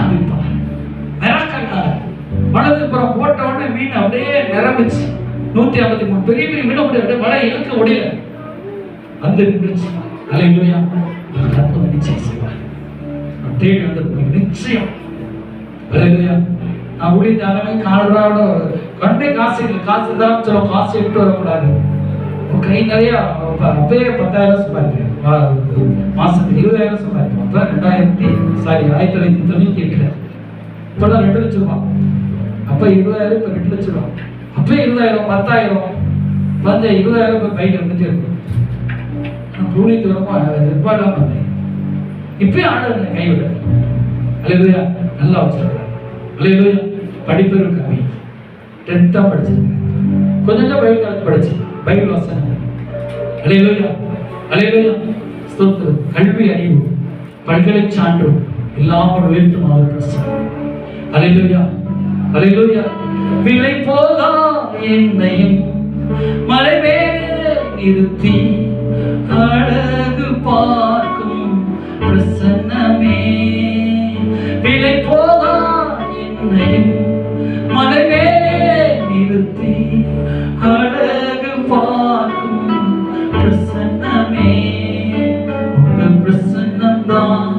காண்பிப்பார். மிராக்கல்னால வலது புறம் போட்ட உடனே மீன் அப்படியே நிரம்பிச்சு. 153 பெரிய பெரிய மீன் அப்படியே வலை இழுக்க முடியல, வந்து நின்றுச்சு. அல்லேலூயா. அற்புதம் நிச்சயம் செய்வார். தேடி வந்து நிச்சயம். அல்லேலூயா. நான் ஊழியத்தாரமே காலராவோட கண்டே காசு தான் சொல்ல, காசு எடுத்து வரக்கூடாது. கை நிறைய அப்பயே 10,000 சம்பாதிக்கிறேன், மாசத்துக்கு 20,000 சம்பாதிக்கிறேன். அப்ப 1998 இப்பெல்லாம் 2 லட்சம் ரூபாய். அப்ப 20,000, இப்ப 2 லட்சம் ரூபாய். அப்ப 20,000, 10,000 வந்து 20,000 இப்ப கையில் இருந்துட்டே இருக்கும். நான் ஊழியத்து வரமா எப்பாடாம வந்தேன். இப்பயும் ஆர்டர் கைவிட. அல்லேலூயா. நல்லா வச்சிருக்கிறேன். அல்லேலூயா. படிப்பு கம்மி, 10th தான் படிச்சிருக்கேன். கொஞ்சம் பைபிள் காலேஜ் படிச்சு பைபிள் வாசனை. அல்லேலூயா. அல்லேலூயா. ஸ்தோத்திரம். கல்வி அறிவு, பல்கலை சான்று இல்லாமல் உயர்த்தும் அவர் பிரசன்னம். அல்லேலூயா. அல்லேலூயா. விலை போதா என்னையும் மலை மேலே நிறுத்தி அழகு பார்க்கும் பிரசன்னமே. விலை போதா என்னையும் மலை மேலே நிறுத்தி அழகு பார்க்கும் பிரசன்னமே. உங்க பிரசன்னம் தான்